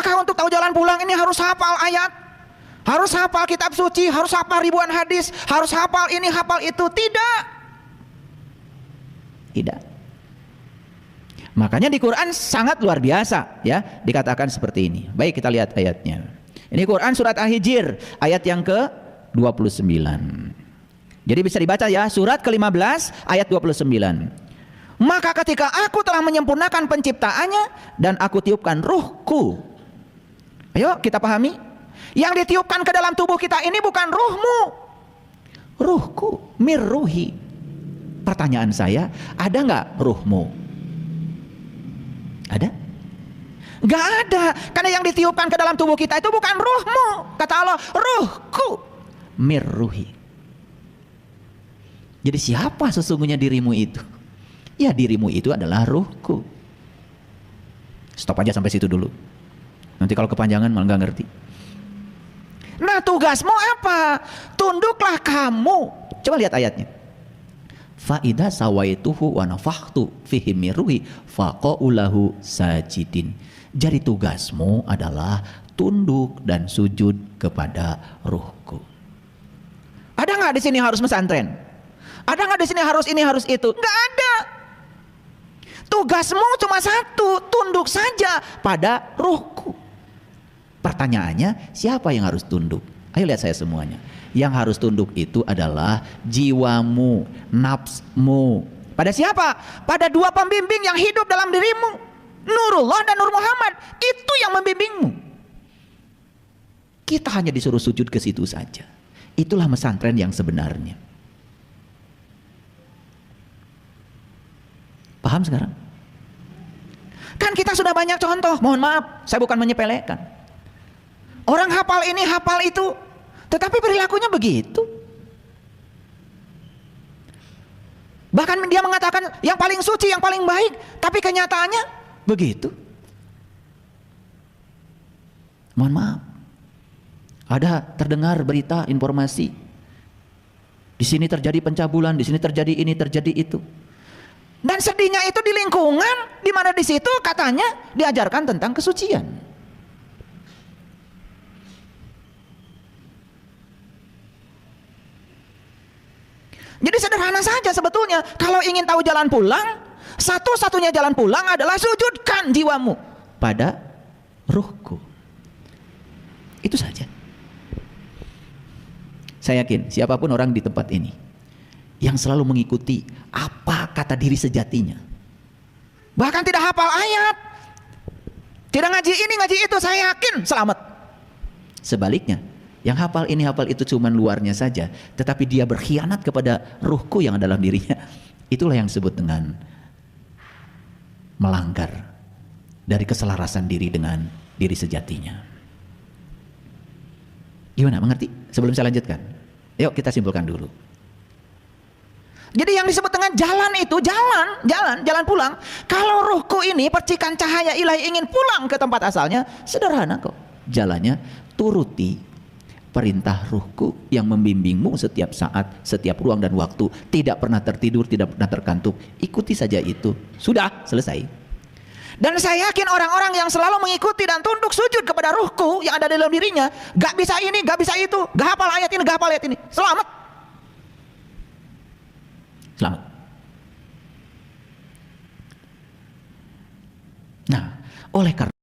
Apakah untuk tahu jalan pulang ini harus hafal ayat? Harus hafal kitab suci? Harus hafal ribuan hadis? Harus hafal ini, hafal itu? Tidak. Tidak. Makanya di Quran sangat luar biasa ya, dikatakan seperti ini. Baik, kita lihat ayatnya. Ini Quran surat Al-Hijr ayat yang ke-29. Jadi bisa dibaca ya, surat ke-15 ayat 29. Maka ketika aku telah menyempurnakan penciptaannya dan aku tiupkan ruhku. Ayo kita pahami. Yang ditiupkan ke dalam tubuh kita ini bukan ruhmu. Ruhku, mirruhi. Pertanyaan saya, ada nggak ruhmu? Ada? Nggak ada. Karena yang ditiupkan ke dalam tubuh kita itu bukan ruhmu. Kata Allah, ruhku, mirruhi. Jadi siapa sesungguhnya dirimu itu? Ya, dirimu itu adalah ruhku. Stop aja sampai situ dulu. Nanti kalau kepanjangan malah nggak ngerti. Nah, tugasmu apa? Tunduklah kamu. Coba lihat ayatnya. Fa idza sawaituhu wa nafakhtu fihi min ruhi faqaulahu sajidin. Jadi tugasmu adalah tunduk dan sujud kepada ruhku. Ada nggak di sini harus pesantren? Ada nggak di sini harus ini harus itu? Nggak ada. Tugasmu cuma satu, tunduk saja pada ruhku. Pertanyaannya, siapa yang harus tunduk? Ayo lihat saya semuanya. Yang harus tunduk itu adalah jiwamu, nafsmu. Pada siapa? Pada dua pembimbing yang hidup dalam dirimu, Nurullah dan Nur Muhammad. Itu yang membimbingmu. Kita hanya disuruh sujud ke situ saja. Itulah pesantren yang sebenarnya. Paham sekarang? Kan kita sudah banyak contoh. Mohon maaf, saya bukan menyepelekan. Orang hafal ini, hafal itu, tetapi perilakunya begitu. Bahkan dia mengatakan yang paling suci, yang paling baik, tapi kenyataannya begitu. Mohon maaf. Ada terdengar berita, informasi. Di sini terjadi pencabulan, di sini terjadi ini, terjadi itu. Dan sedihnya itu di lingkungan di mana di situ katanya diajarkan tentang kesucian. Jadi sederhana saja sebetulnya. Kalau ingin tahu jalan pulang, satu-satunya jalan pulang adalah sujudkan jiwamu pada ruhku. Itu saja. Saya yakin siapapun orang di tempat ini yang selalu mengikuti apa kata diri sejatinya, bahkan tidak hafal ayat, tidak ngaji ini ngaji itu, saya yakin selamat. Sebaliknya, yang hafal ini hafal itu cuman luarnya saja, tetapi dia berkhianat kepada ruhku yang ada dalam dirinya, itulah yang disebut dengan melanggar dari keselarasan diri dengan diri sejatinya. Gimana, mengerti? Sebelum saya lanjutkan, yuk kita simpulkan dulu. Jadi yang disebut dengan jalan itu jalan pulang. Kalau ruhku ini percikan cahaya ilahi ingin pulang ke tempat asalnya, sederhana kok. Jalannya turuti perintah ruhku yang membimbingmu setiap saat, setiap ruang dan waktu. Tidak pernah tertidur, tidak pernah terkantuk. Ikuti saja itu. Sudah, selesai. Dan saya yakin orang-orang yang selalu mengikuti dan tunduk sujud kepada ruhku yang ada dalam dirinya, gak bisa ini, gak bisa itu, gak hafal ayat ini, gak hafal ayat ini, selamat. Selamat. Nah, oleh karena